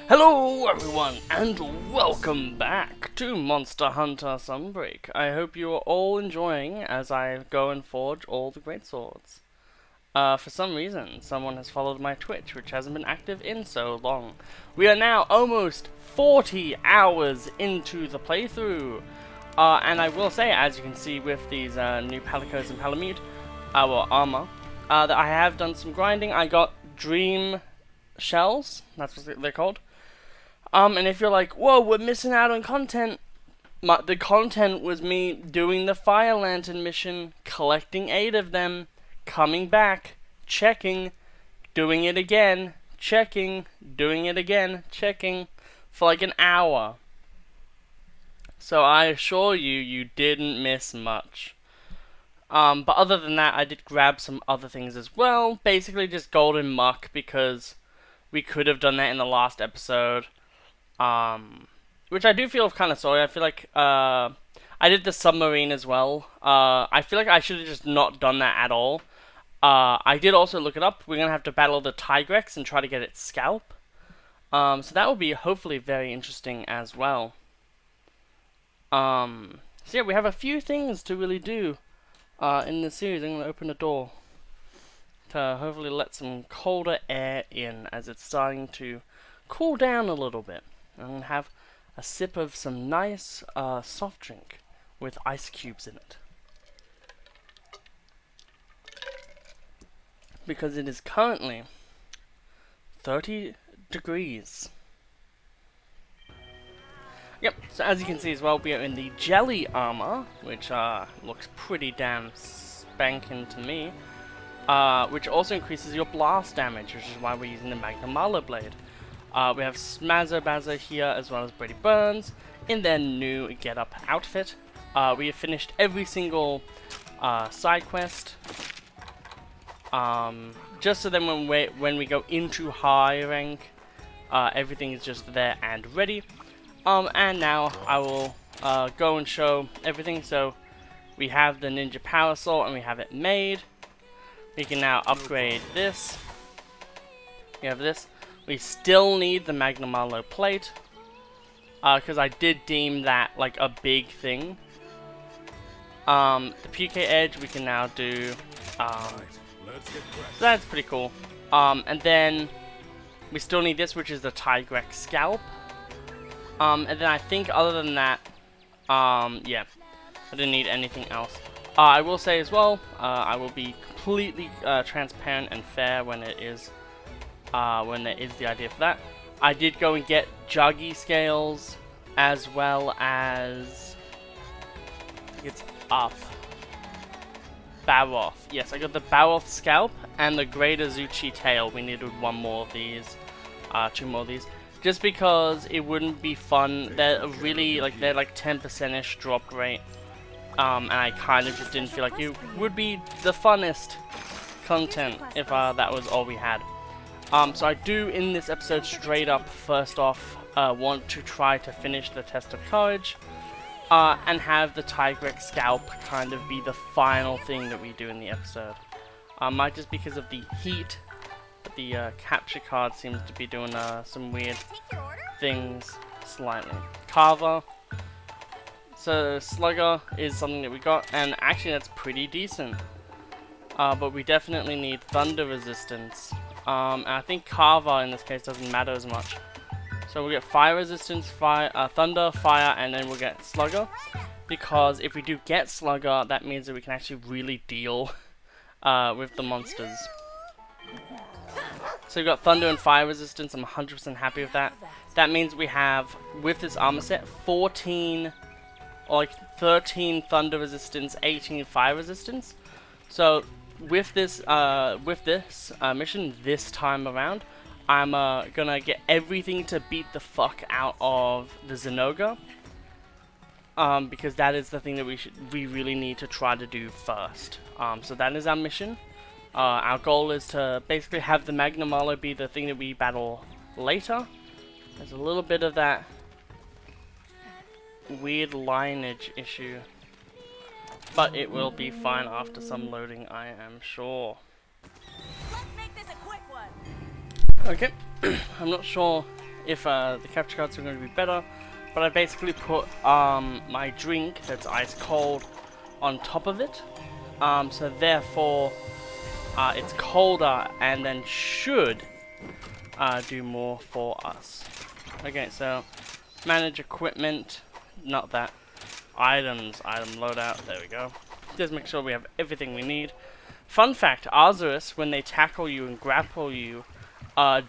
Hello everyone, and welcome back to Monster Hunter Sunbreak. I hope you are all enjoying as I go and forge all the Greatswords. For some reason, someone has followed my Twitch, which hasn't been active in so long. We are now almost 40 hours into the playthrough. And I will say, as you can see with these new Palicos and Palamute, our armor, that I have done some grinding. I got Dream Shells, that's what they're called. And if you're like, whoa, we're missing out on content, the content was me doing the Fire Lantern mission, collecting 8 of them, coming back, checking, doing it again, checking, doing it again, checking, for like an hour. So I assure you, you didn't miss much. But other than that, I did grab some other things as well, basically just golden muck, because we could have done that in the last episode. Which I do feel kind of sorry. I feel like I did the submarine as well. I feel like I should have just not done that at all. I did also look it up. We're gonna have to battle the Tigrex and try to get its scalp. So that will be hopefully very interesting as well. So yeah, we have a few things to really do in this series. I'm gonna open the door to hopefully let some colder air in as it's starting to cool down a little bit. And have a sip of some nice soft drink with ice cubes in it. Because it is currently 30 degrees. Yep, so as you can see as well, we are in the jelly armor, which looks pretty damn spanking to me. Which also increases your blast damage, which is why we're using the Magnum Marlow blade. We have Smazzo Bazzo here, as well as Brady Burns, in their new get-up outfit. We have finished every single side quest. Just so then when we go into high rank, everything is just there and ready. And now I will go and show everything. So we have the Ninja Power Sword, and we have it made. We can now upgrade this. We have this. We still need the Magnum Marlow plate, because I did deem that like a big thing. The PK Edge we can now do, so that's pretty cool. And then we still need this, which is the Tigrex scalp. And then I think other than that, yeah, I didn't need anything else. I will say as well, I will be completely transparent and fair when it is. When there is the idea for that. I did go and get Juggy scales, as well as it's up Baroth. Yes, I got the Baroth scalp and the Great Azuchi tail. We needed one more of these, 2 more of these, just because it wouldn't be fun. They're really they're like 10%ish drop rate, and I kind of just didn't feel like it would be the funnest content if that was all we had. So I do, in this episode, straight up, first off, want to try to finish the Test of Courage, and have the Tigrex scalp kind of be the final thing that we do in the episode. Might just because of the heat, but the capture card seems to be doing some weird things slightly. Carver. So Slugger is something that we got, and actually that's pretty decent. But we definitely need Thunder Resistance. And I think Carver in this case doesn't matter as much. So we'll get Fire Resistance, Thunder, Fire, and then we'll get Slugger. Because if we do get Slugger, that means that we can actually really deal with the monsters. So we've got Thunder and Fire Resistance. I'm 100% happy with that. That means we have, with this armor set, 14, or like 13 Thunder Resistance, 18 Fire Resistance. So with this mission this time around, I'm gonna get everything to beat the fuck out of the Zinogre, because that is the thing that we really need to try to do first. So that is our mission. Our goal is to basically have the Magnum Marlow be the thing that we battle later. There's a little bit of that weird lineage issue, but it will be fine after some loading, I am sure. Let's make this a quick one. Okay, I'm not sure if the capture cards are going to be better, but I basically put my drink that's ice cold on top of it, so therefore it's colder and then should do more for us. Okay, so manage equipment, not that, items, item loadout, there we go. Just make sure we have everything we need. Fun fact, Azurus, when they tackle you and grapple you,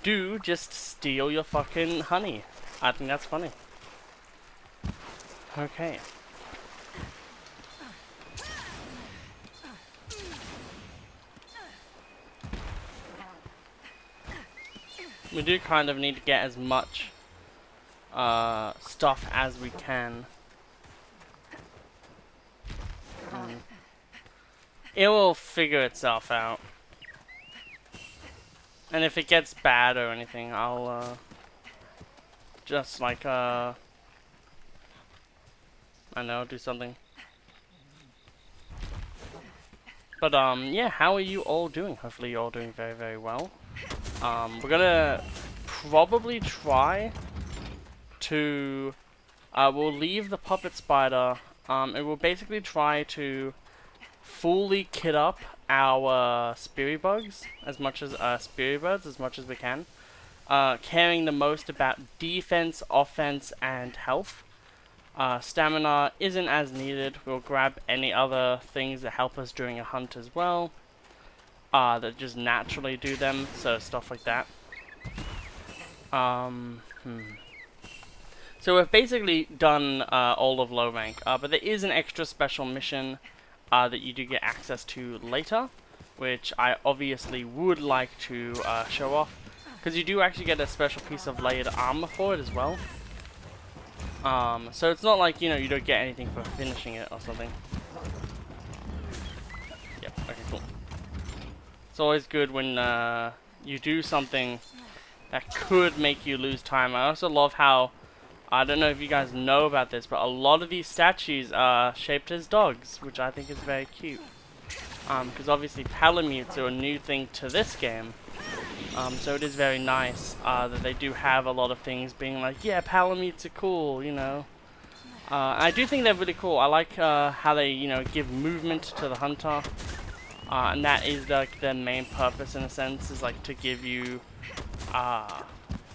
do just steal your fucking honey. I think that's funny. Okay. We do kind of need to get as much stuff as we can. It will figure itself out. And if it gets bad or anything, I'll just like I know, do something. But yeah, how are you all doing? Hopefully you're all doing very, very well. We're gonna probably try to we'll leave the puppet spider. It will basically try to fully kit up our spirit bugs as much as spirit birds as much as we can, caring the most about defense, offense, and health. Stamina isn't as needed. We'll grab any other things that help us during a hunt as well, that just naturally do them, so stuff like that. So we've basically done all of low rank, but there is an extra special mission that you do get access to later, which I obviously would like to show off, because you do actually get a special piece of layered armor for it as well. So it's not like, you know, you don't get anything for finishing it or something. Yep, okay, cool. It's always good when you do something that could make you lose time. I also love how, I don't know if you guys know about this, but a lot of these statues are shaped as dogs, which I think is very cute. Because obviously Palamutes are a new thing to this game. So it is very nice that they do have a lot of things being like, yeah, Palamutes are cool, you know. I do think they're really cool. I like how they, you know, give movement to the hunter. And that is like their main purpose in a sense, is like to give you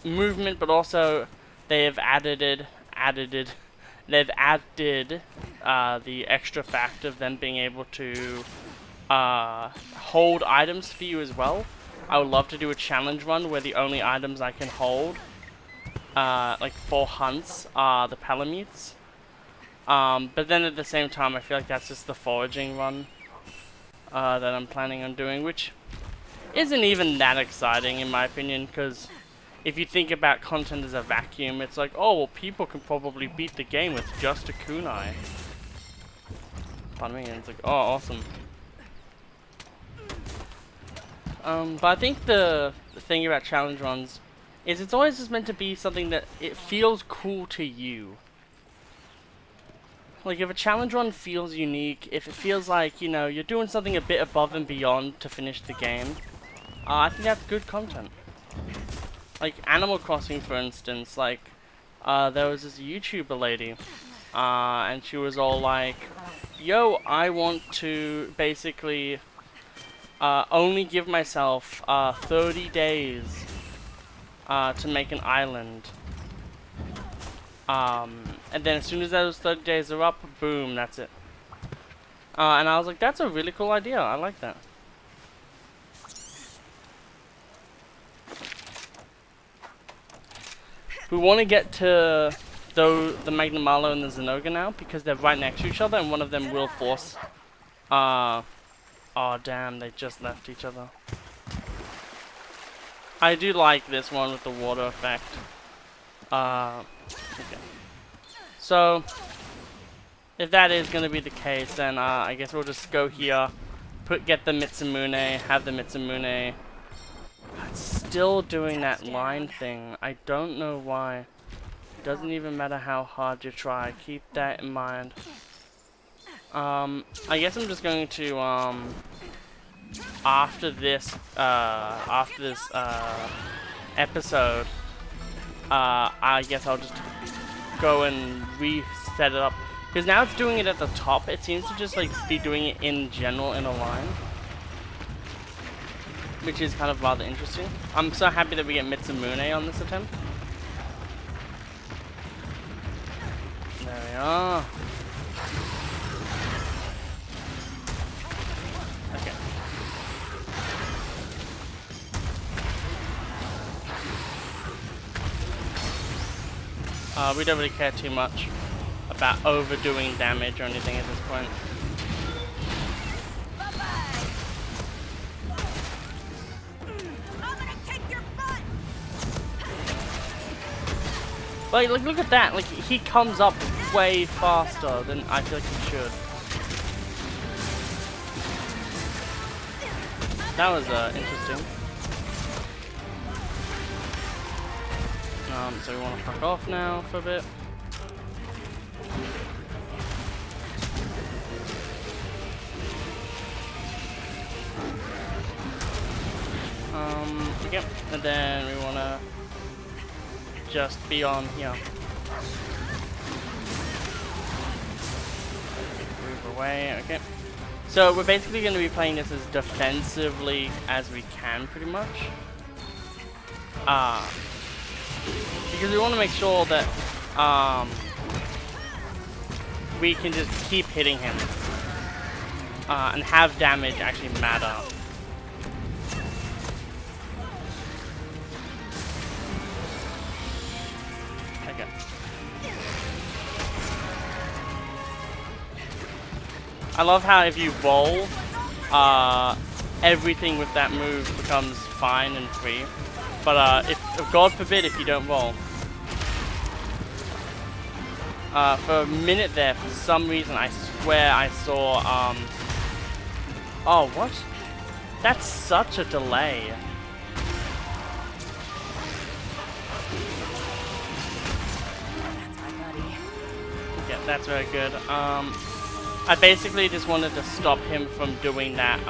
movement, but also they have added the extra fact of them being able to hold items for you as well. I would love to do a challenge run where the only items I can hold, like for hunts, are the Palamutes. But then at the same time, I feel like that's just the foraging run that I'm planning on doing, which isn't even that exciting in my opinion, because if you think about content as a vacuum, it's like, oh, well, people can probably beat the game with just a kunai. Pardon me, and it's like, oh, awesome. But I think the thing about challenge runs is it's always just meant to be something that it feels cool to you. Like, if a challenge run feels unique, if it feels like, you know, you're doing something a bit above and beyond to finish the game, I think that's good content. Like Animal Crossing, for instance, like, there was this YouTuber lady, and she was all like, yo, I want to basically only give myself 30 days to make an island. And then as soon as those 30 days are up, boom, that's it. And I was like, that's a really cool idea. I like that. We want to get to the Magnamalo and the Zenoga now, because they're right next to each other, and one of them will force... oh damn, they just left each other. I do like this one with the water effect. Okay. So, if that is going to be the case, then I guess we'll just go here, get the Mitsumune, have the Mitsumune. It's still doing that line thing. I don't know why. It doesn't even matter how hard you try. Keep that in mind. I guess I'm just going to after this episode, I guess I'll just go and reset it up. Because now it's doing it at the top. It seems to just like be doing it in general in a line. Which is kind of rather interesting. I'm so happy that we get Mitsumune on this attempt. There we are. Okay. We don't really care too much about overdoing damage or anything at this point. Like, look at that. Like, he comes up way faster than I feel like he should. That was interesting. So we want to fuck off now for a bit. Yep. And then we want to just be on here. Move away, okay. So we're basically going to be playing this as defensively as we can, pretty much. Because we want to make sure that we can just keep hitting him. And have damage actually matter. Okay. I love how if you roll, everything with that move becomes fine and free. But if God forbid if you don't roll. For a minute there, for some reason, I swear I saw, oh, what? That's such a delay. Yeah, that's very good. I basically just wanted to stop him from doing that,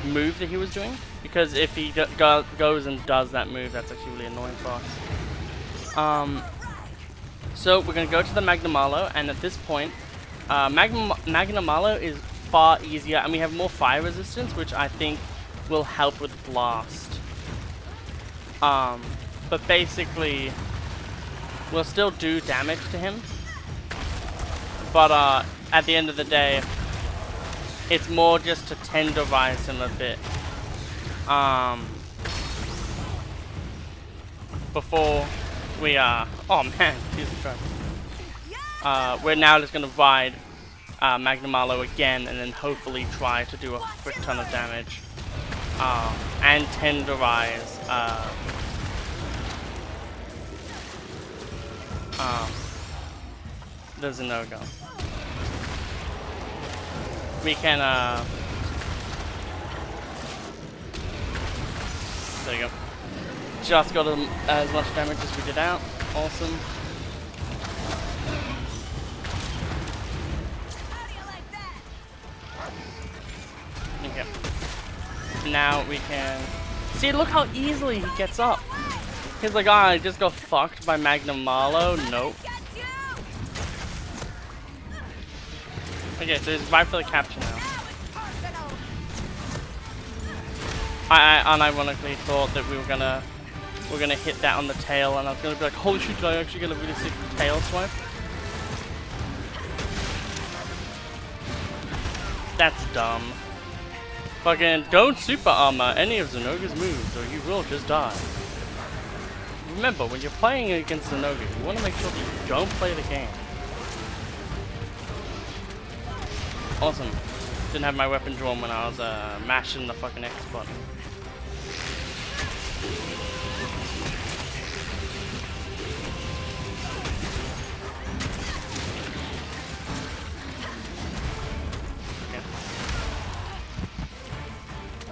move that he was doing. Because if he goes and does that move, that's actually really annoying for us. So we're going to go to the Magnamalo, and at this point, Magnamalo is far easier, and we have more fire resistance, which I think will help with Blast. But basically, we'll still do damage to him. But at the end of the day, it's more just to tenderize him a bit. Before we oh man, Jesus Christ. We're now just gonna ride Magnamalo again and then hopefully try to do a frick ton of damage. And tenderize the Zenogre. We can there you go. Just got as much damage as we did out. Awesome. Okay. Now we can see. Look how easily he gets up. He's like, I just got fucked by Magnamalo. Nope. Okay, so he's right for the capture now. I unironically thought that we're gonna hit that on the tail, and I was gonna be like, holy shit, did I actually get a really sick tail swipe? That's dumb. Fucking don't super armor any of Zenogre's moves, or you will just die. Remember, when you're playing against Zenogre, you want to make sure that you don't play the game. Awesome. Didn't have my weapon drawn when I was mashing the fucking X button.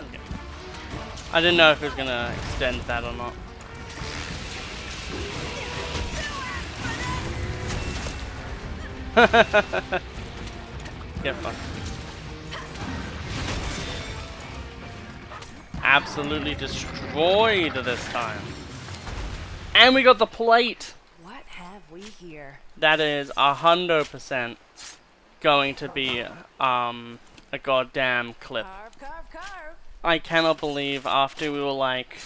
Okay. I didn't know if it was gonna extend that or not. Get fucked. Absolutely destroyed this time. And we got the plate! What have we here? That is 100% going to be a goddamn clip. Carve, carve, carve. I cannot believe after we were like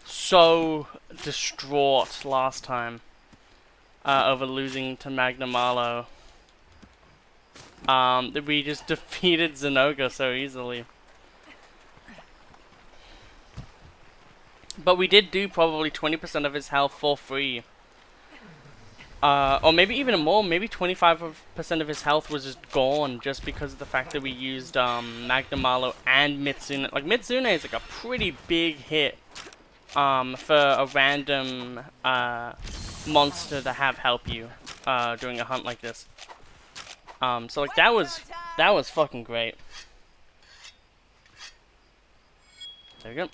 so distraught last time over losing to Magnamalo, that we just defeated Zenoga so easily. But we did do probably 20% of his health for free. Or maybe even more, maybe 25% of his health was just gone just because of the fact that we used Magnamalo and Mitsune. Like, Mitsune is like a pretty big hit for a random monster to have help you during a hunt like this. So like that was fucking great. There we go.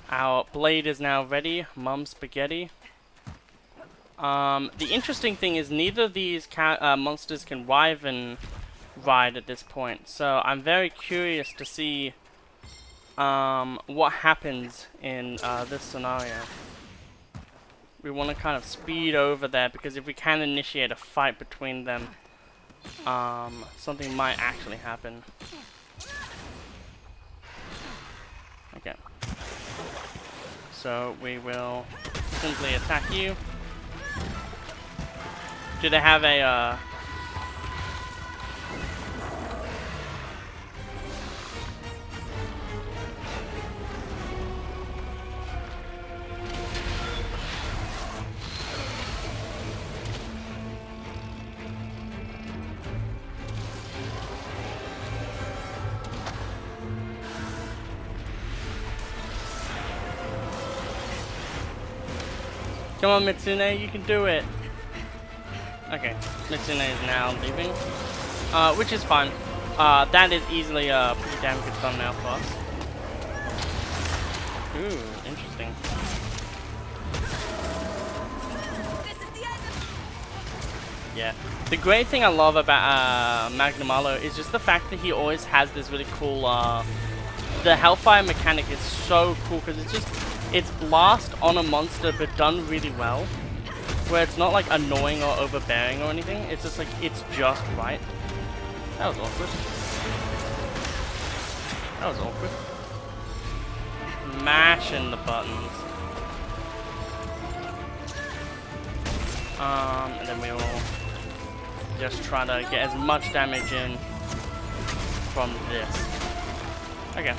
Our blade is now ready. Mum spaghetti. The interesting thing is neither of these monsters can Wyvern ride at this point, so I'm very curious to see what happens in this scenario. We want to kind of speed over there because if we can initiate a fight between them, something might actually happen. Okay. So we will simply attack you. Do they have a Come on, Mitsune, you can do it. Okay, Mitsune is now leaving, which is fine. That is easily a pretty damn good thumbnail for us. Ooh, interesting. Yeah. The great thing I love about Magnamalo is just the fact that he always has this really cool, the Hellfire mechanic is so cool because it's blast on a monster but done really well. Where it's not like annoying or overbearing or anything, it's just like, it's just right. That was awkward. That was awkward. Mashing the buttons. And then we will just try to get as much damage in from this. Okay.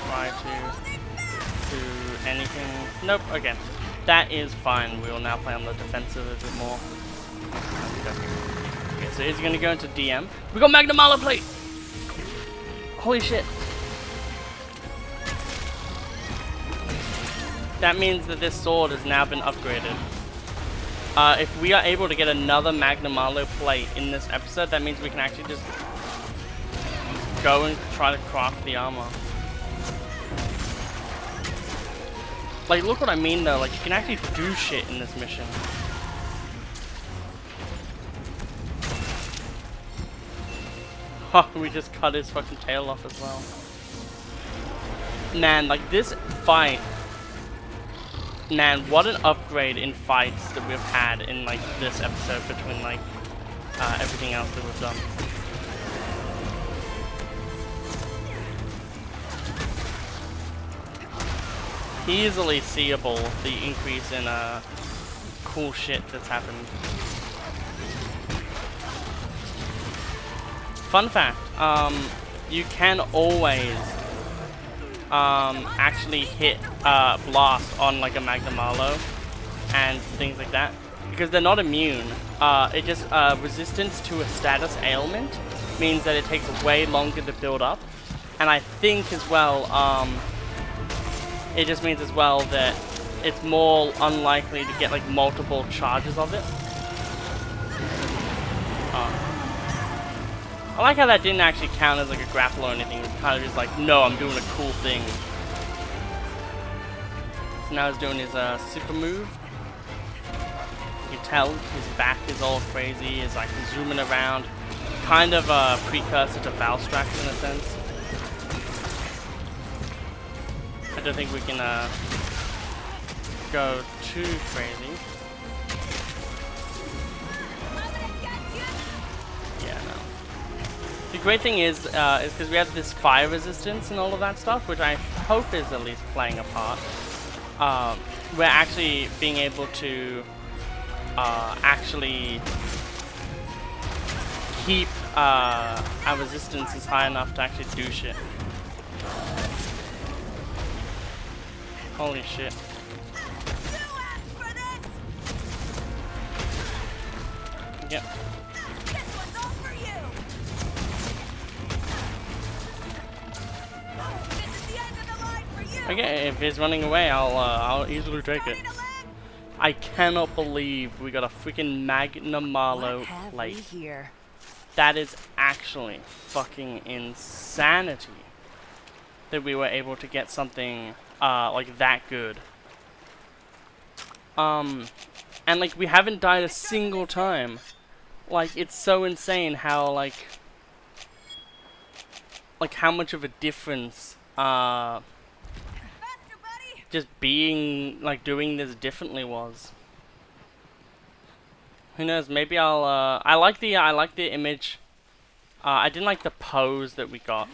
Try to do anything. Nope, okay. That is fine. We will now play on the defensive a bit more. Okay, so he's gonna go into DM. We got Magnamalo plate! Holy shit. That means that this sword has now been upgraded. If we are able to get another Magnamalo plate in this episode, that means we can actually just go and try to craft the armor. Like, look what I mean though, like, you can actually do shit in this mission. Oh, we just cut his fucking tail off as well. Man, like, this fight... Man, what an upgrade in fights that we've had in, like, this episode between, like, everything else that we've done. Easily seeable the increase in cool shit that's happened. Fun fact, you can always actually hit blast on like a Magnamalo and things like that because they're not immune. It just resistance to a status ailment means that it takes way longer to build up, and I think as well it just means as well that it's more unlikely to get like multiple charges of it. I like how that didn't actually count as like a grapple or anything. It was kind of just like, no, I'm doing a cool thing. So now he's doing his super move. You can tell his back is all crazy. He's like zooming around. kind of a precursor to Valstrax in a sense. I don't think we can go too crazy. Yeah, no. The great thing is because we have this fire resistance and all of that stuff, which I hope is at least playing a part. We're actually being able to actually keep our resistance high enough to actually do shit. Holy shit. Yep. Okay, if he's running away, I'll easily take it. I cannot believe we got a freaking Magnamalo plate. Here? That is actually fucking insanity that we were able to get something like that good. And like we haven't died a single time. Like it's so insane how like how much of a difference just being like doing this differently was. Who knows? Maybe I'll. I like the image. I didn't like the pose that we got.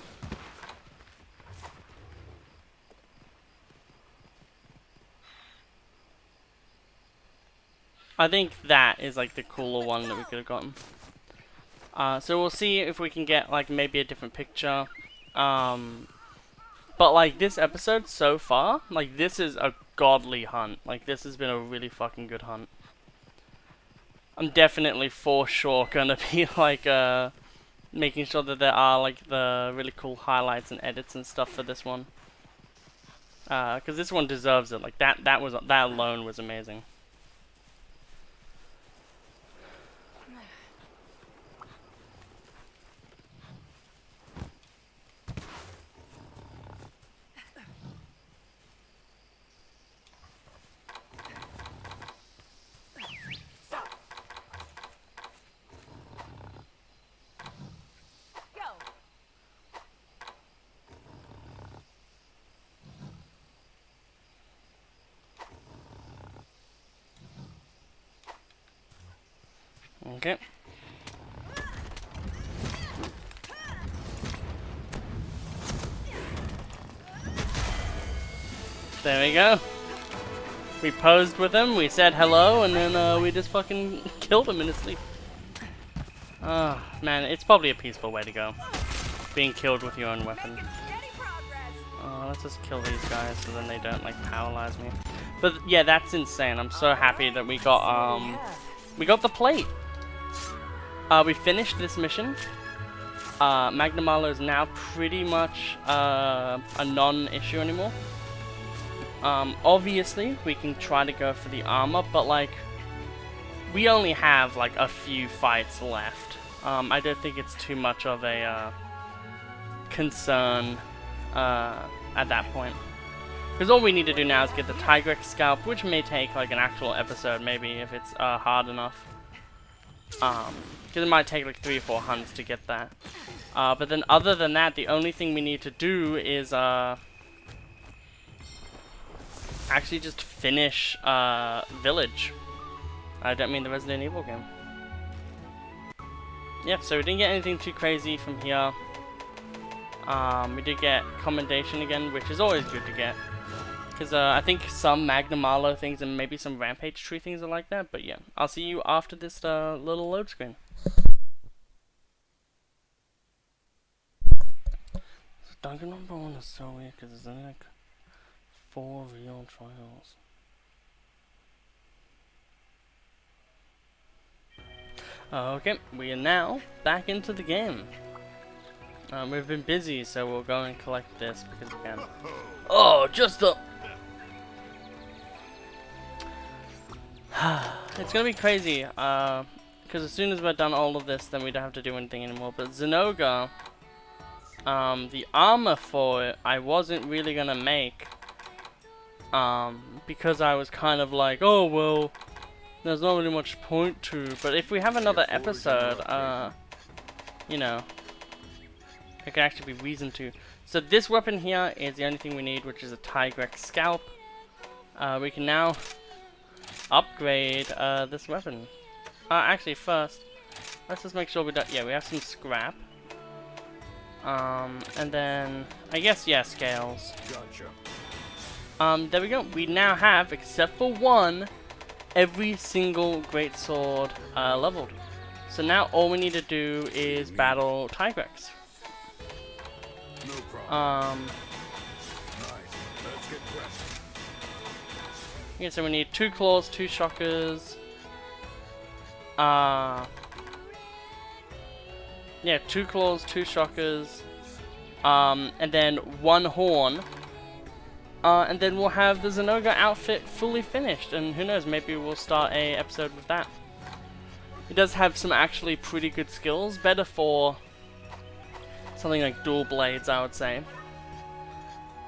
I think that is like the cooler one that we could have gotten. So we'll see if we can get like maybe a different picture. But like this episode so far, like this is a godly hunt. Like this has been a really fucking good hunt. I'm definitely for sure gonna be like making sure that there are like the really cool highlights and edits and stuff for this one. Because this one deserves it. Like that alone was amazing. Okay. There we go. We posed with him, we said hello, and then we just fucking killed him in his sleep. Oh, man, it's probably a peaceful way to go. Being killed with your own weapon. Let's just kill these guys so then they don't, like, paralyze me. But, yeah, that's insane. I'm so happy that we got the plate. We finished this mission. Magnamalo is now pretty much a non-issue anymore. Obviously, we can try to go for the armor, but like, we only have like a few fights left. I don't think it's too much of a concern at that point. Because all we need to do now is get the Tigrex scalp, which may take like an actual episode, maybe, if it's hard enough. Because it might take like 3 or 4 hunts to get that. But then other than that, the only thing we need to do is actually just finish Village. I don't mean the Resident Evil game. Yep, so we didn't get anything too crazy from here. We did get Commendation again, which is always good to get. Because I think some Magnamalo things and maybe some Rampage Tree things are like that. But yeah, I'll see you after this little load screen. Dungeon number 1 is so weird because there's only like 4 real trials. Okay, we are now back into the game. We've been busy, so we'll go and collect this because we can. Oh, just the... It's gonna be crazy, because as soon as we're done all of this, then we don't have to do anything anymore. But Zenoga, the armor for it, I wasn't really gonna make. Because I was kind of like, oh well, there's not really much point to. But if we have another episode, you know, there could actually be reason to. So this weapon here is the only thing we need, which is a Tigrex scalp. We can now upgrade this weapon. Actually, first, let's just make sure we don't. Yeah, we have some scrap. And then I guess yeah, scales. Gotcha. There we go. We now have, except for one, every single Greatsword leveled. So now all we need to do is battle Tigrex. No problem. Nice. Let's get cracking. Yeah, so we need 2 claws, 2 shockers. Yeah, 2 claws, 2 shockers. And then 1 horn. And then we'll have the Zinogre outfit fully finished. And who knows, maybe we'll start a episode with that. It does have some actually pretty good skills. Better for something like dual blades, I would say.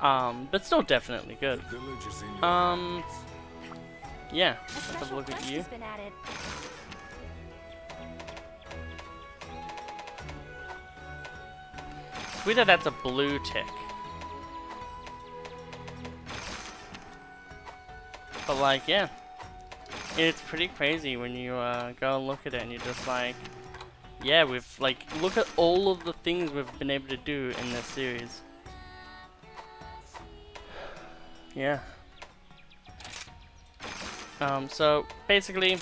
But still definitely good. The village is in your Yeah, A let's have a special look at quest you. has been added. It's weird that that's a blue tick. But like, yeah. It's pretty crazy when you go and look at it and you're just like, yeah, we've like, look at all of the things we've been able to do in this series. Yeah. So basically,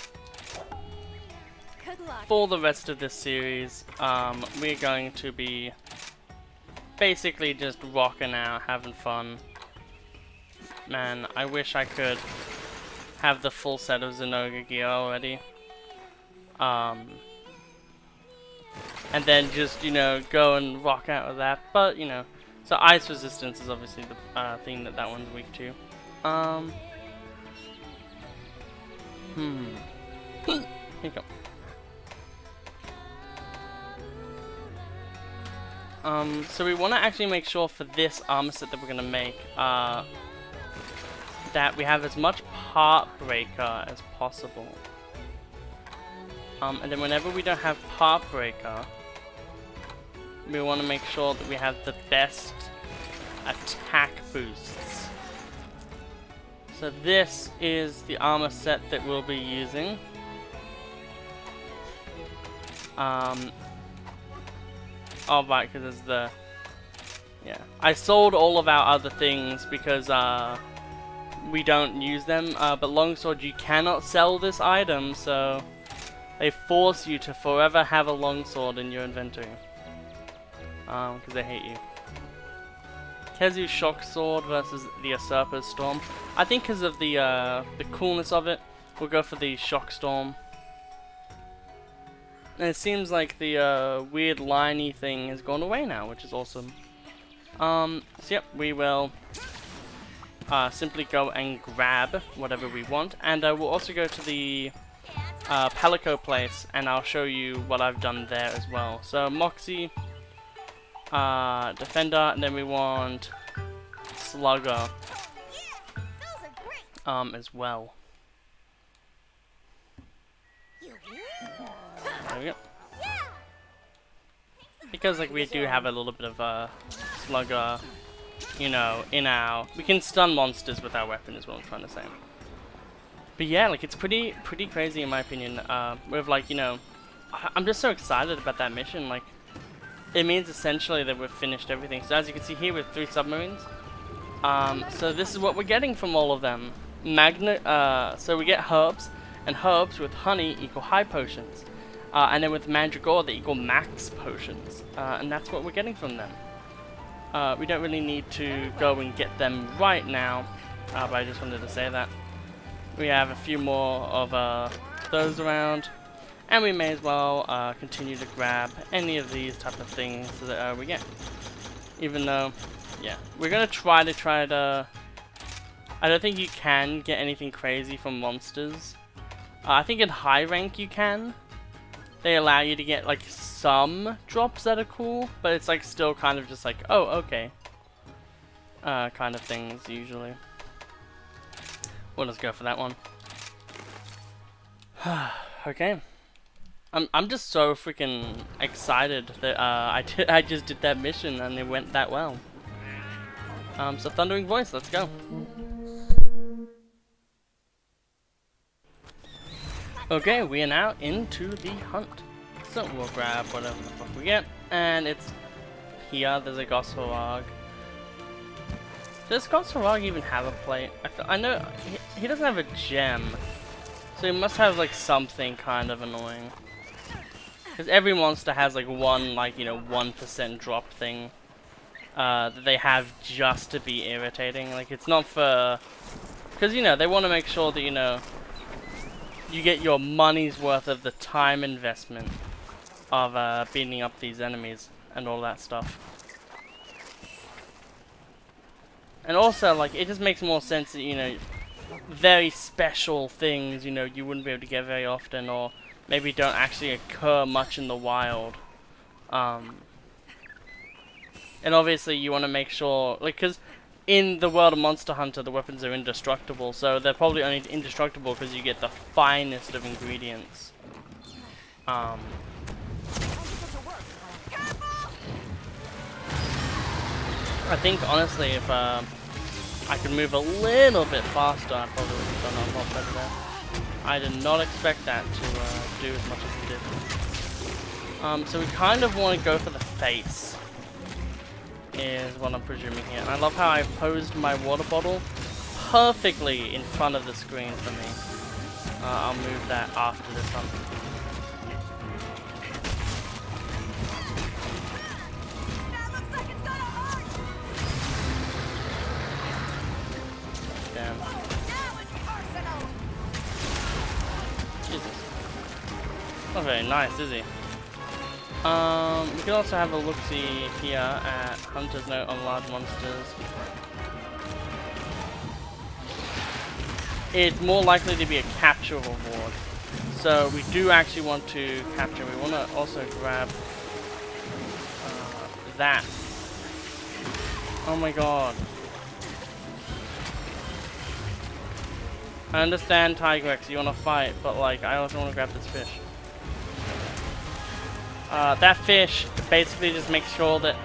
Good luck. for the rest of this series, we're going to be basically just rocking out, having fun. Man, I wish I could have the full set of Zinogre gear already. And then just, you know, go and rock out with that. But, you know, so ice resistance is obviously the thing that one's weak to. Here you go. So we want to actually make sure for this armor set that we're going to make, that we have as much part breaker as possible. And then whenever we don't have part breaker, we want to make sure that we have the best attack boosts. So this is the armor set that we'll be using. Oh right, because there's the... Yeah. I sold all of our other things because we don't use them. But longsword, you cannot sell this item, so they force you to forever have a longsword in your inventory. Because they hate you. Kezu's shock sword versus the Usurper's storm. I think because of the coolness of it, we'll go for the shock storm. And it seems like the weird liney thing has gone away now, which is awesome. So yep, we will simply go and grab whatever we want, and we'll also go to the Palico place, and I'll show you what I've done there as well. So Moxie, Defender, and then we want Slugger as well. There we go. Because like we do have a little bit of Slugger, you know, in our... We can stun monsters with our weapon is what I'm trying to say. But yeah, like it's pretty crazy in my opinion. With like, you know, I'm just so excited about that mission. Like, it means essentially that we've finished everything. So as you can see here, with 3 submarines. So this is what we're getting from all of them. So we get herbs, and herbs with honey equal high potions. And then with Mandragora, they equal max potions. And that's what we're getting from them. We don't really need to go and get them right now, but I just wanted to say that. We have a few more of those around, and we may as well continue to grab any of these type of things that we get. Even though, yeah, we're gonna try to... I don't think you can get anything crazy from monsters. I think in high rank you can. They allow you to get like some drops that are cool, but it's like still kind of just like, oh, okay, kind of things usually. We'll just go for that one. Okay. I'm just so freaking excited that I just did that mission and it went that well. So Thundering Voice, let's go. Okay, we are now into the hunt. So we'll grab whatever the fuck we get, and it's here. There's a Gossorog. Does Gossorog even have a plate? I know he doesn't have a gem, so he must have like something kind of annoying. Because every monster has like one, like, you know, 1% drop thing that they have just to be irritating. Like, it's not for, because, you know, they want to make sure that, you know, you get your money's worth of the time investment of beating up these enemies and all that stuff. And also, like, it just makes more sense that, you know, very special things, you know, you wouldn't be able to get very often, or maybe don't actually occur much in the wild. And obviously you want to make sure, like, because in the world of Monster Hunter, the weapons are indestructible, so they're probably only indestructible because you get the finest of ingredients. I think, honestly, if I could move a little bit faster, I probably would have done a lot better there. I did not expect that to do as much as it did. So we kind of want to go for the face, is what I'm presuming here. And I love how I posed my water bottle perfectly in front of the screen for me. I'll move that after this one. Damn. Jesus. Not very nice, is he? We can also have a look-see here at Hunter's Note on Large Monsters. It's more likely to be a capture reward. So we do actually want to capture. We want to also grab that. Oh my god. I understand, Tigrex, you want to fight, but like, I also want to grab this fish. That fish basically just makes sure that,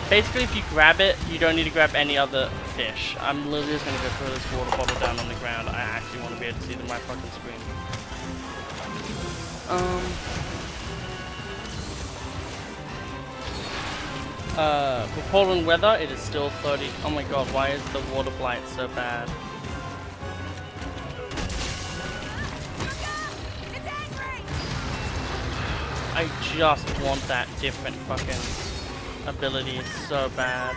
basically if you grab it, you don't need to grab any other fish. I'm literally just going to go throw this water bottle down on the ground. I actually want to be able to see my fucking screen. For Portland weather, it is still 30. Oh my god, why is the water blight so bad? I just want that different fucking ability so bad.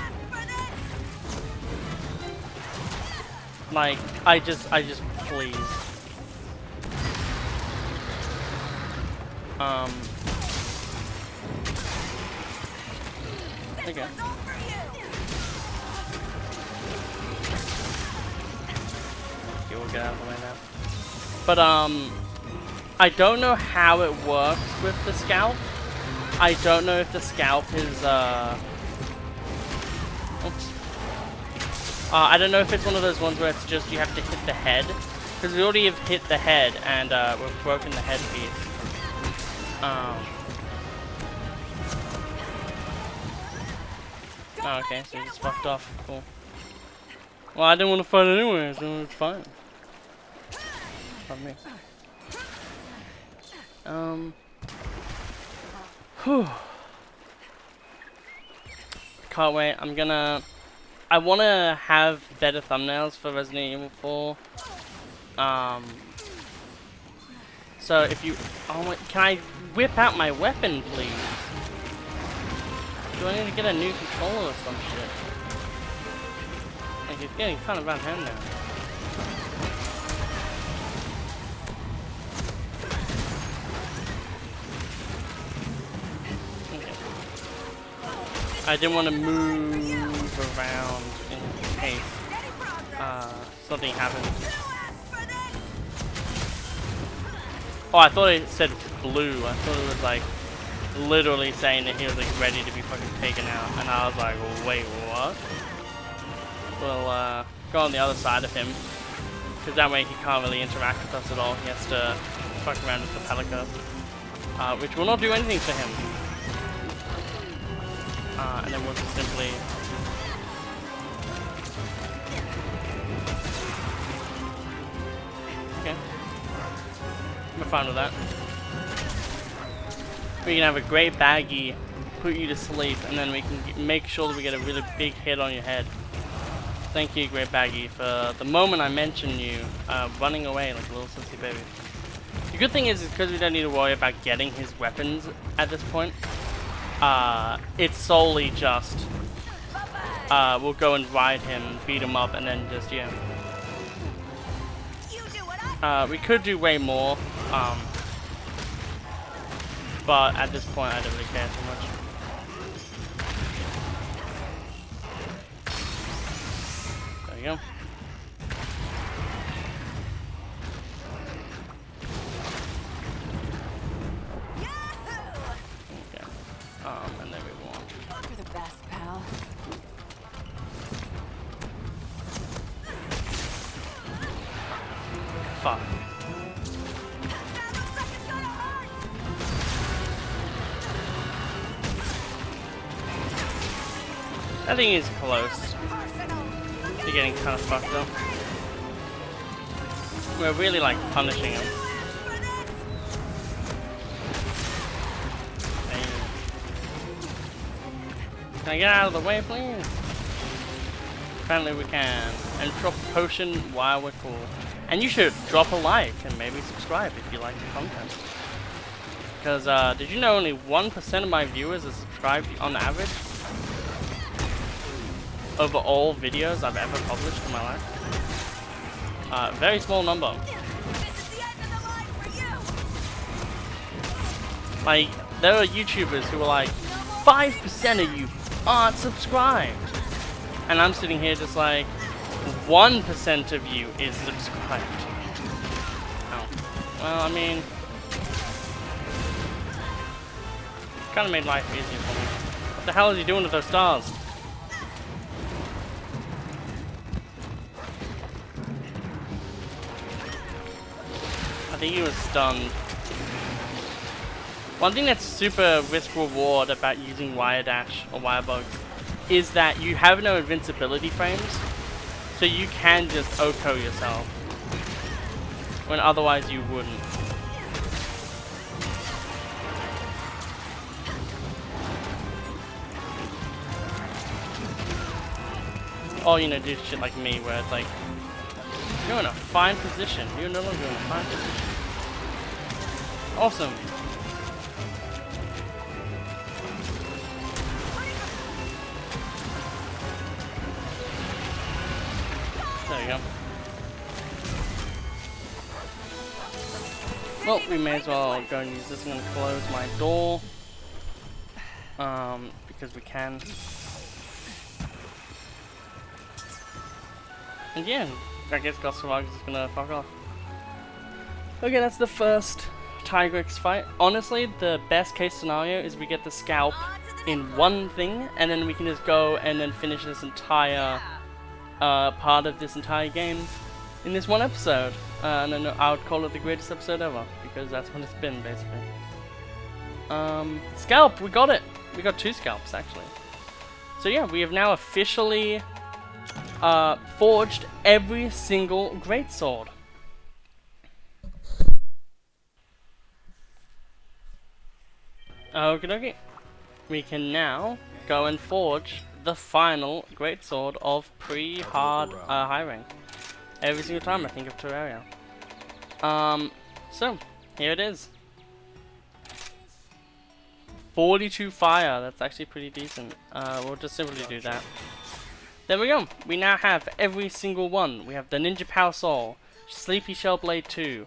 Like, I just please. Okay. Okay, we'll get out of the way now. But, I don't know how it works with the scalp. I don't know if the scalp is, oops. I don't know if it's one of those ones where it's just you have to hit the head. Because we already have hit the head and, we've broken the head piece. Oh, okay, so he just fucked off. Cool. Well, I didn't want to fight anyway, so it's fine. Pardon me. Whew. Can't wait. I want to have better thumbnails for Resident Evil 4. So if you, oh my, can I whip out my weapon, please? Do I need to get a new controller or some shit? Like, it's getting kind of out of hand now. I didn't want to move around in case something happened. Oh, I thought it said blue. I thought it was like literally saying that he was like ready to be fucking taken out, and I was like, wait, what? We'll go on the other side of him, because that way he can't really interact with us at all. He has to fuck around with the Pelican. which will not do anything for him. And then we'll just simply... Okay. I'm fine with that. We can have a great baggie, put you to sleep, and then we can make sure that we get a really big hit on your head. Thank you, Great Baggy, for the moment I mentioned you running away like a little sissy baby. The good thing is because we don't need to worry about getting his weapons at this point. It's solely just we'll go and ride him, beat him up, and then just yeah. We could do way more, but at this point I don't really care too much. There you go. Okay. And then we want. You're the best, pal. Fuck. That thing is close to getting kind of fucked up. We're really like punishing him. Can I get out of the way, please? Apparently we can. And drop a potion while we're cool. And you should drop a like and maybe subscribe if you like the content. Because did you know only 1% of my viewers are subscribed on average? Over all videos I've ever published in my life. Very small number. Like, there are YouTubers who are like, 5% of you aren't subscribed. And I'm sitting here just like, 1% of you is subscribed. Oh. Well, I mean, kind of made life easier for me. What the hell is he doing with those stars? I think he was stunned. One thing that's super risk reward about using wire dash or wire bugs is that you have no invincibility frames, so you can just OHKO yourself when otherwise you wouldn't. Or, you know, do shit like me where it's like, you're in a fine position. You're no longer in a fine position. Awesome. There you go. Well, we may as well go and use this. I'm going to close my door. Because we can. And yeah, I guess Gossavarg is gonna fuck off. Okay, that's the first Tigrex fight. Honestly, the best case scenario is we get the scalp in one thing, and then we can just go and then finish this entire part of this entire game in this one episode. And then I would call it the greatest episode ever, because that's what it's been, basically. Scalp! We got it! We got 2 scalps, actually. So yeah, we have now officially forged every single Greatsword. Okie dokie. We can now go and forge the final Greatsword of pre-hard high rank. Every single time I think of Terraria. So, here it is. 42 fire, that's actually pretty decent. We'll just simply do that. There we go. We now have every single one. We have the Ninja Power Soul, Sleepy Shell Blade 2.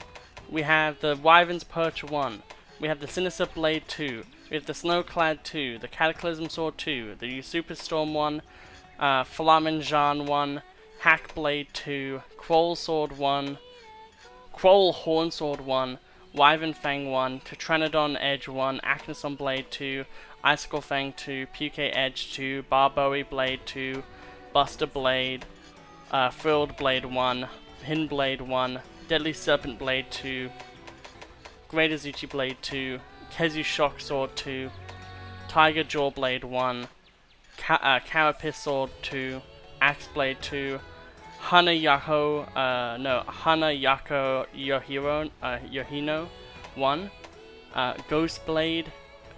We have the Wyvern's Perch 1. We have the Sinister Blade 2. We have the Snowclad 2, the Cataclysm Sword 2, the Super Storm 1, Flaminjan 1, Hack Blade 2, Kroll Sword 1, Kroll Horn Sword 1, Wyvern Fang 1, Tetranodon Edge 1, Acnoson Blade 2, Icicle Fang 2, Puke Edge 2, Barbowie Blade 2, Buster Blade, Frilled Blade 1, Pin Blade 1, Deadly Serpent Blade 2, Great Azuchi Blade 2, Kezu Shock Sword 2, Tiger Jaw Blade 1, Carapace Sword 2, Axe Blade 2, Hana Yako Yohino 1, Ghost Blade,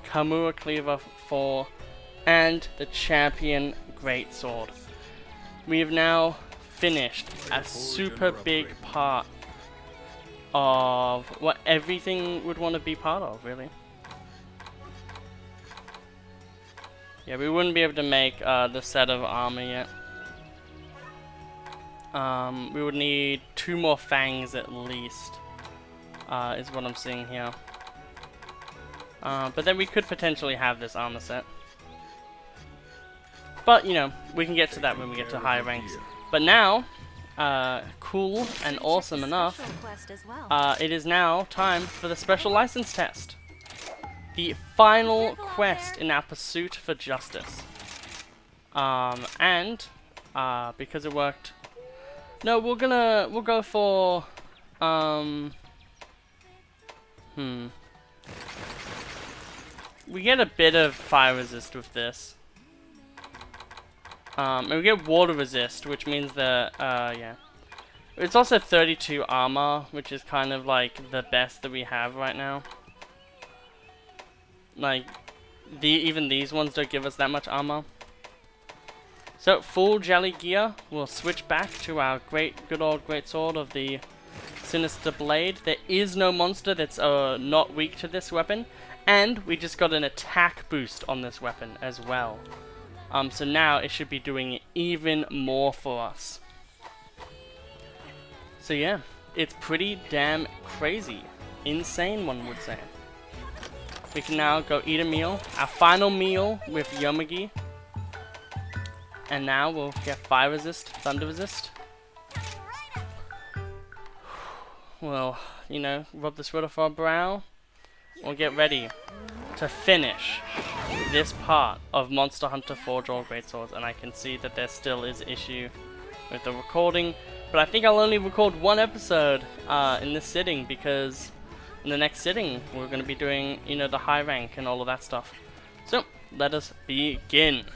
Kamura Cleaver 4, and the Champion Greatsword. We have now finished a super big part of what everything would want to be part of, really. Yeah, we wouldn't be able to make the set of armor yet. We would need 2 more fangs at least, is what I'm seeing here. But then we could potentially have this armor set. But, you know, we can get to that when we get to higher ranks. But now, cool and awesome enough, it is now time for the special license test. The final quest in our pursuit for justice. Because it worked... No, we'll go for... We get a bit of fire resist with this. And we get water resist, which means that, yeah. It's also 32 armor, which is kind of like the best that we have right now. Like, even these ones don't give us that much armor. So, full jelly gear, we'll switch back to our good old greatsword of the Sinister Blade. There is no monster that's not weak to this weapon, and we just got an attack boost on this weapon as well. So now it should be doing even more for us. So yeah, it's pretty damn crazy. Insane, one would say. We can now go eat a meal. Our final meal with Yomugi. And now we'll get fire resist, thunder resist. Well, you know, rub the sweat off our brow. We'll get ready to finish this part of Monster Hunter Forge All Greatswords, and I can see that there still is issue with the recording, but I think I'll only record 1 episode in this sitting, because in the next sitting we're going to be doing, you know, the high rank and all of that stuff. So, let us begin.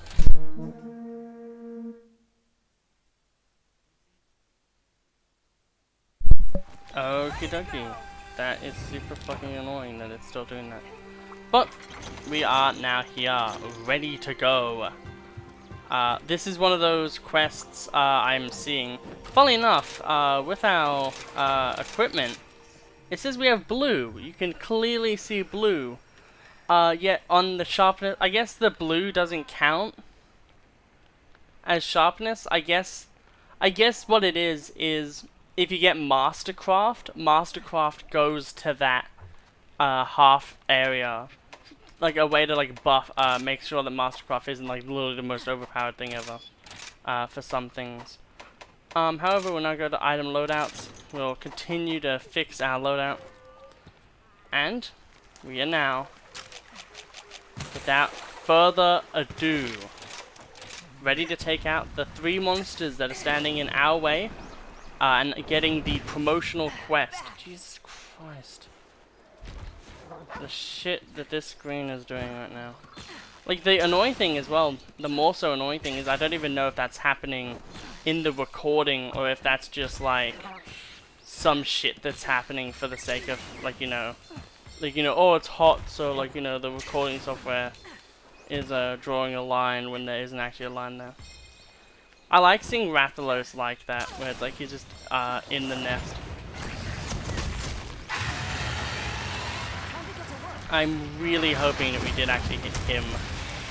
Okie dokie. That is super fucking annoying that it's still doing that. But we are now here, ready to go. This is one of those quests I'm seeing. Funnily enough, with our equipment, it says we have blue. You can clearly see blue. Yet on the sharpness, I guess the blue doesn't count as sharpness. I guess what it is if you get Mastercraft goes to that half area. Like a way to like buff, make sure that Mastercraft isn't like literally the most overpowered thing ever, for some things. However, we'll now go to item loadouts. We'll continue to fix our loadout. And we are now, without further ado, ready to take out the 3 monsters that are standing in our way, and getting the promotional quest. Jesus Christ. The shit that this screen is doing right now. Like, the annoying thing as well, the more so annoying thing is I don't even know if that's happening in the recording, or if that's just like some shit that's happening for the sake of, like, you know, oh, it's hot, so like, you know, the recording software is drawing a line when there isn't actually a line there. I like seeing Rathalos like that, where it's like he's just in the nest. I'm really hoping that we did actually hit him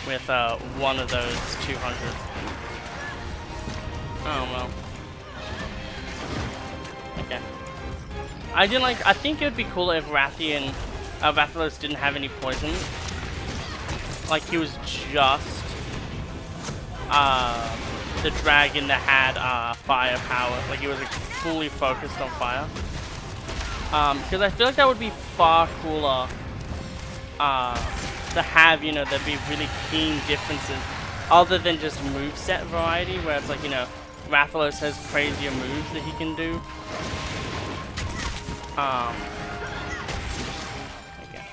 with one of those 200s. Oh well. Okay. I think it would be cooler if Rathalos didn't have any poison. Like he was just the dragon that had fire power. Like he was like, fully focused on fire. Because I feel like that would be far cooler. To have, you know, there'd be really keen differences other than just moveset variety, where it's like, you know, Rathalos has crazier moves that he can do. Okay.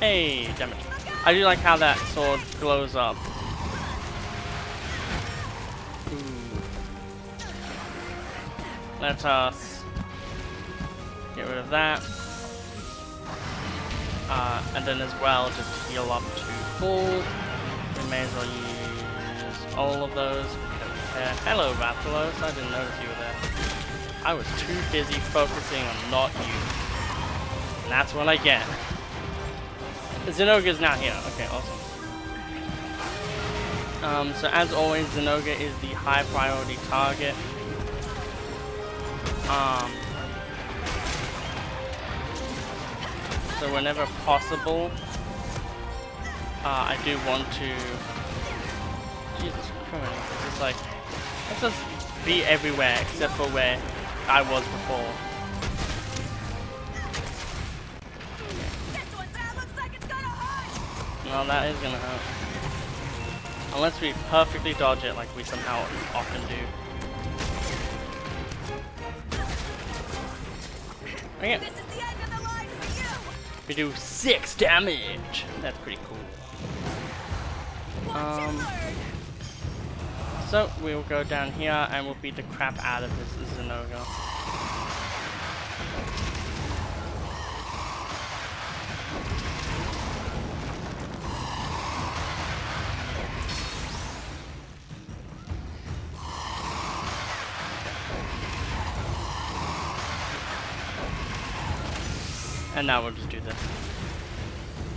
Hey, damn it. I do like how that sword glows up. Ooh. Let us get rid of that. And then as well, just heal up to full. We may as well use all of those. Hello, Rathalos. I didn't notice you were there. I was too busy focusing on not you. And that's what I get. Zinogre's now here. Okay, awesome. So as always, Zinogre is the high priority target. So whenever possible, I do want to. Jesus Christ! It's just like, let's just be everywhere except for where I was before. Well, that is gonna hurt. Unless we perfectly dodge it like we somehow often do. Okay. This is the end of the line for you. We do 6 damage! That's pretty cool. Watch and learn. So we'll go down here and we'll beat the crap out of this Zinogre. And now we'll just do this.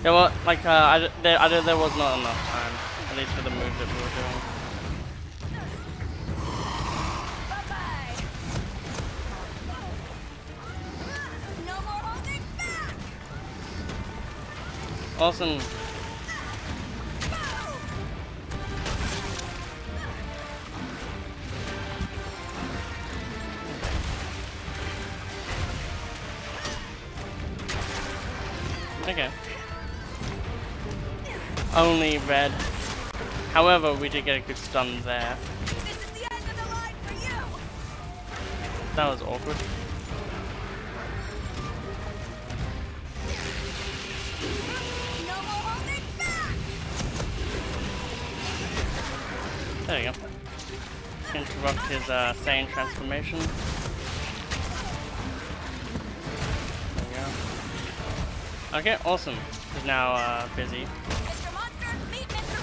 Yeah, well, like, there was not enough time, at least for the move that we were doing. Bye-bye. No more holding back. Awesome. Okay. Only red. However, we did get a good stun there. This is the end of the line for you. That was awkward. No more holding back. There you go. Interrupt his Saiyan transformation. There we go. Okay, awesome. He's now busy. Mr. Monster, meet Mr.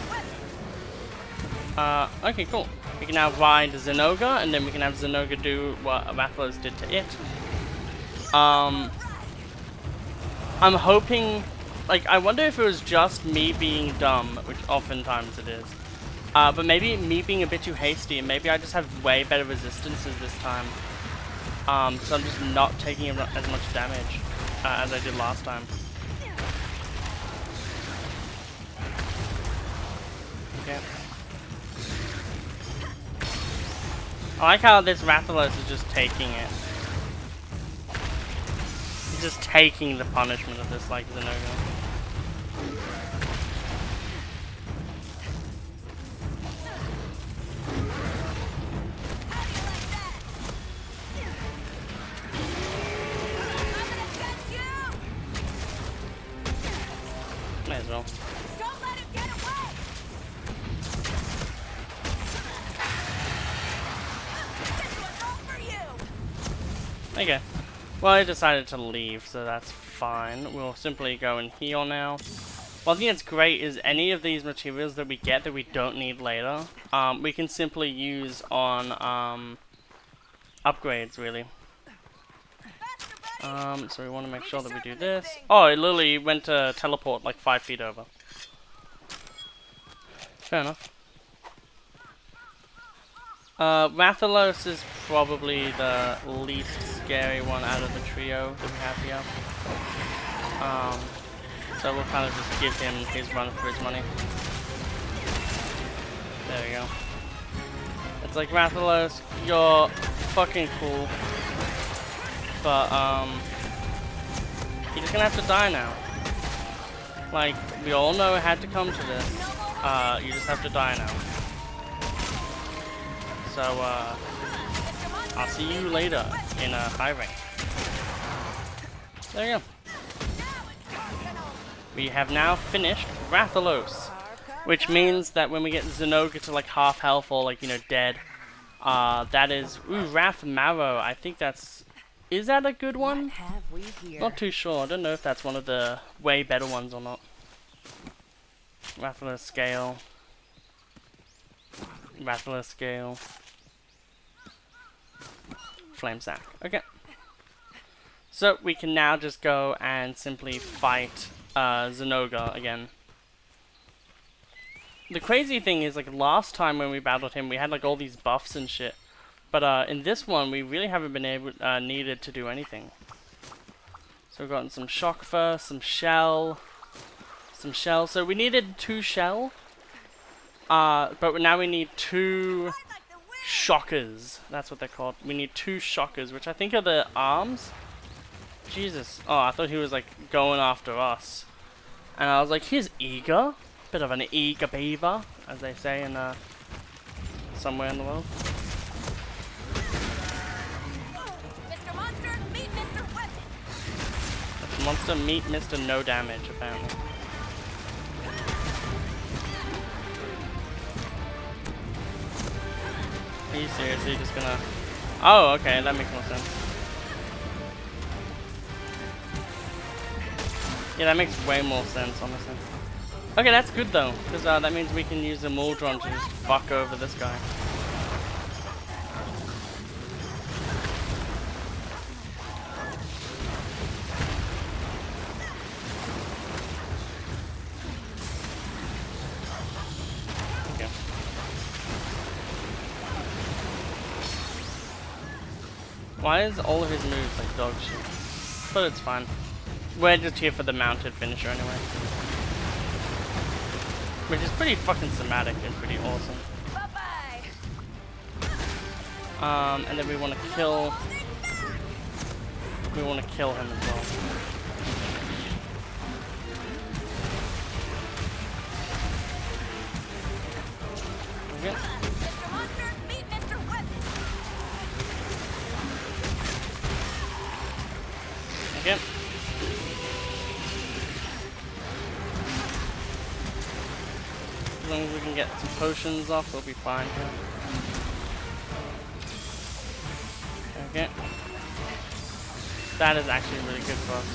Whip. Okay, cool. We can now ride Zinogre, and then we can have Zinogre do what Rathalos did to it. I'm hoping, like, I wonder if it was just me being dumb, which oftentimes it is. But maybe me being a bit too hasty, and maybe I just have way better resistances this time. So I'm just not taking as much damage as I did last time. Okay. I like how this Rathalos is just taking it. He's just taking the punishment of this, like, Zinogre. May as well. Don't let him get away. This one's all for you. Okay. Well, I decided to leave, so that's fine. We'll simply go and heal now. One thing that's great is any of these materials that we get that we don't need later, we can simply use on upgrades, really. So we want to make sure that we do this. Oh, it literally went to teleport like 5 feet over. Fair enough. Rathalos is probably the least scary one out of the trio that we have here. So we'll kind of just give him his run for his money. There we go. It's like, Rathalos, you're fucking cool. But, you're just gonna have to die now. Like, we all know it had to come to this. You just have to die now. So, I'll see you later in high rank. There you go. we have now finished Rathalos, which means that when we get Zenogre to like half health or like, you know, dead, that is, ooh, Wrath Marrow. I think that's, is that a good one? What have we here? Not too sure. I don't know if that's one of the way better ones or not. Rathalos Scale. Rathalos Scale. Flame Sack. Okay. So we can now just go and simply fight Zenogre again. The crazy thing is, like, last time when we battled him, we had like all these buffs and shit. But in this one, we really haven't been able needed to do anything. So we've gotten some shock first, some shell. So we needed 2 shell. But now we need 2 shockers. That's what they're called. We need 2 shockers, which I think are the arms. Jesus. Oh, I thought he was like going after us. And I was like, he's eager. Bit of an eager beaver, as they say in somewhere in the world. Mr. Monster, meet Mr. Weapon. Mr. Monster, meet Mr. No Damage, apparently. Are you seriously just gonna... Oh, okay, that makes more sense. Yeah, that makes way more sense, honestly. Okay, that's good though, because that means we can use the Muldron to just fuck over this guy. Okay. Why is all of his moves like dog shit? But it's fine. We're just here for the mounted finisher anyway. Which is pretty fucking somatic and pretty awesome. Bye-bye. And then we want to kill... We want to kill him as well. Okay. Mr. Monster, meet Mr. Weapon. Okay. As long as we can get some potions off, we'll be fine here. Okay. That is actually really good for us.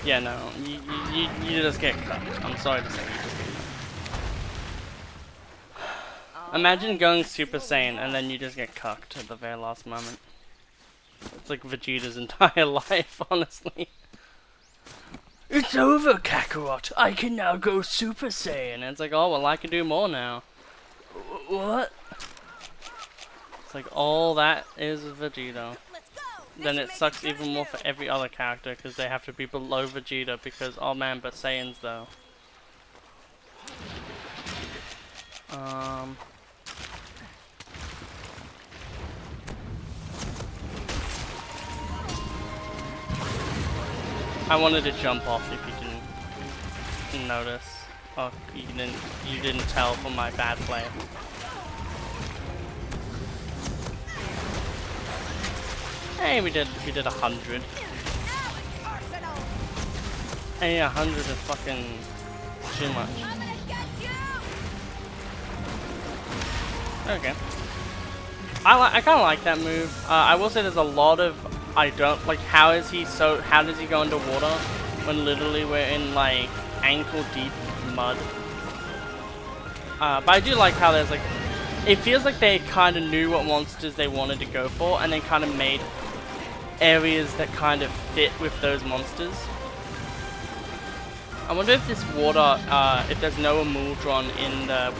Yeah, no, you just get cut. I'm sorry to say, you just get cut. Imagine going Super Saiyan and then you just get cucked at the very last moment. It's like Vegeta's entire life, honestly. It's over, Kakarot. I can now go Super Saiyan. And it's like, oh, well, I can do more now. What? It's like, all that is Vegeta. Let's go. Then it sucks even more for every other character because they have to be below Vegeta because, oh man, but Saiyans though. I wanted to jump off if you didn't notice. Oh, you didn't tell from my bad play. Hey, we did 100. Hey, 100 is fucking too much. I'm gonna get you. Okay. I kind of like that move. I will say there's a lot of I don't like. How does he go into water when literally we're in like ankle deep mud? But I do like how there's like, it feels like they kind of knew what monsters they wanted to go for and then kind of made areas that kind of fit with those monsters. I wonder if this water, if there's no Muldron in the,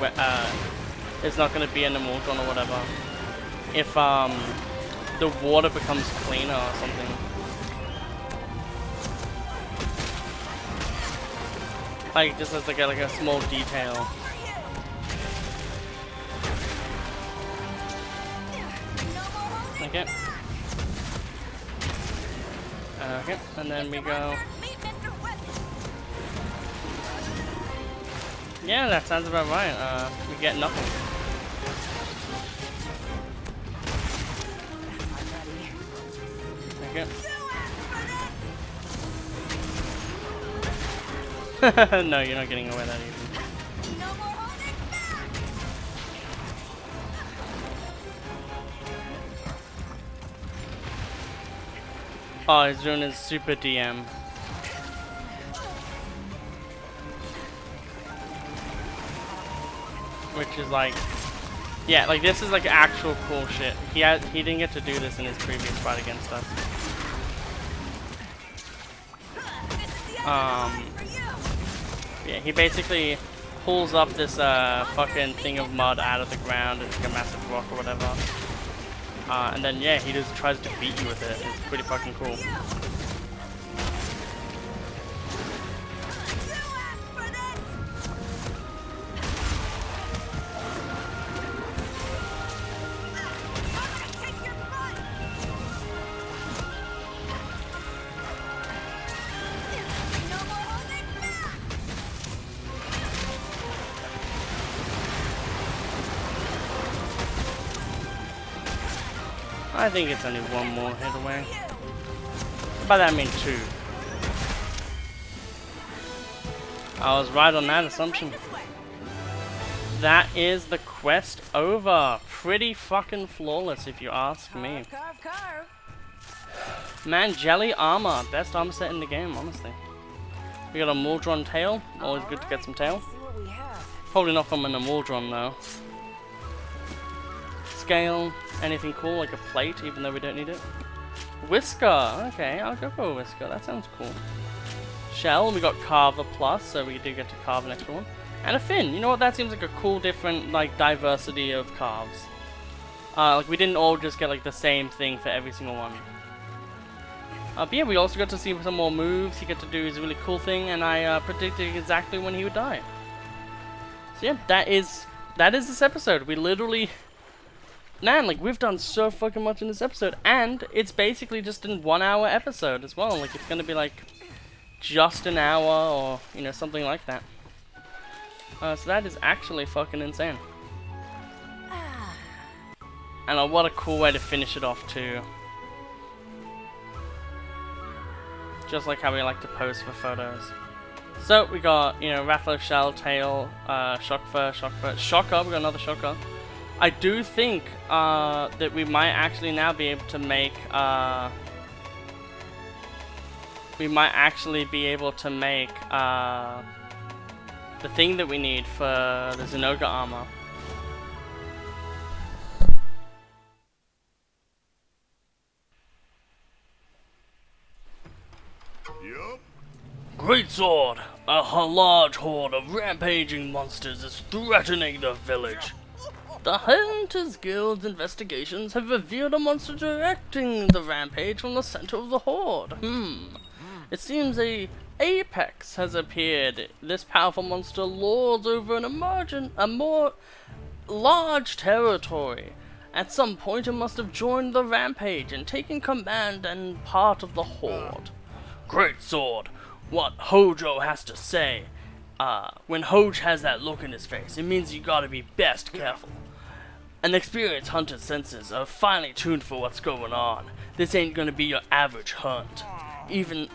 there's not going to be an Muldron or whatever. If the water becomes cleaner or something. Like just as like a small detail. Okay. Okay, and then we go. Yeah, that sounds about right. We get nothing. take it. No, you're not getting away that easy. No more holding back. Oh, he's doing his super DM. Which is like, yeah, like this is like actual cool shit. He didn't get to do this in his previous fight against us. Yeah, he basically pulls up this fucking thing of mud out of the ground. It's like a massive rock or whatever. And then yeah, he just tries to beat you with it. It's pretty fucking cool. I think it's only one more hit away. By that I mean two. I was right on that assumption. That is the quest over. Pretty fucking flawless if you ask me. Man, jelly armor. Best armor set in the game, honestly. We got a Mordron tail. Always good to get some tail. Probably not from an Mordron though. Scale. Anything cool, like a plate, even though we don't need it. Whisker, okay, I'll go for a whisker, that sounds cool. Shell, we got Carver Plus, so we do get to carve an extra one. And a fin, you know what, that seems like a cool different, like, diversity of carves. Like, we didn't all just get, like, the same thing for every single one. But yeah, we also got to see some more moves, he got to do his really cool thing, and I predicted exactly when he would die. So yeah, that is this episode. We literally... Man, like, we've done so fucking much in this episode, and it's basically just a 1 hour episode as well. Like, it's gonna be like just an hour or, you know, something like that. So that is actually fucking insane. And what a cool way to finish it off too. Just like how we like to pose for photos. So we got, you know, Rattler, Shell, Tail, Shocker, we got another Shocker. I do think that we might actually now be able to make the thing that we need for the Zenoga armor. Yup. Greatsword! A large horde of rampaging monsters is threatening the village. The Hunters Guild's investigations have revealed a monster directing the rampage from the center of the horde. It seems a apex has appeared. This powerful monster lords over a more large territory. At some point it must have joined the rampage and taken command and part of the horde. Greatsword, what Hojo has to say. When Hoj has that look in his face, it means you gotta be best careful. An experienced hunter's senses are finely tuned for what's going on. This ain't gonna be your average hunt. Even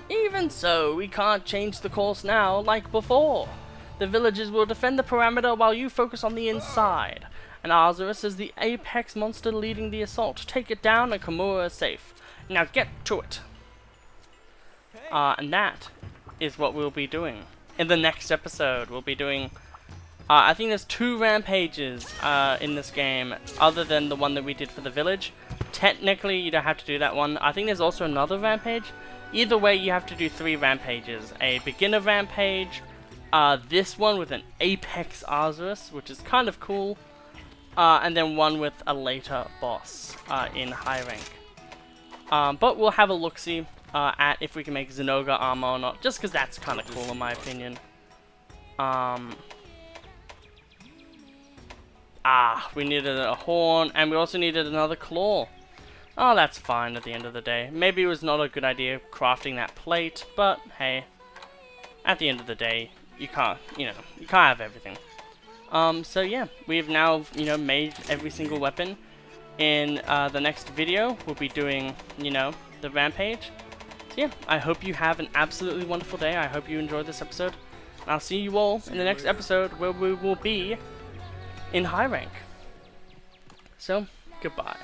so, we can't change the course now like before. The villagers will defend the perimeter while you focus on the inside. And Azarus is the apex monster leading the assault. Take it down and Kimura is safe. Now get to it. And that is what we'll be doing. In the next episode, we'll be doing... I think there's 2 rampages in this game, other than the one that we did for the village. Technically, you don't have to do that one. I think there's also another rampage. Either way, you have to do 3 rampages. A beginner rampage, this one with an Apex Azarus, which is kind of cool, and then one with a later boss in high rank. But we'll have a look-see at if we can make Zenoga armor or not, just because that's kind of cool in my opinion. We needed a horn, and we also needed another claw. Oh, that's fine at the end of the day. Maybe it was not a good idea crafting that plate, but hey, at the end of the day, you can't have everything. So yeah, we've now, made every single weapon. In the next video, we'll be doing, the Rampage. So yeah, I hope you have an absolutely wonderful day. I hope you enjoyed this episode. And I'll see you all in the next episode where we will be in high rank. So, goodbye.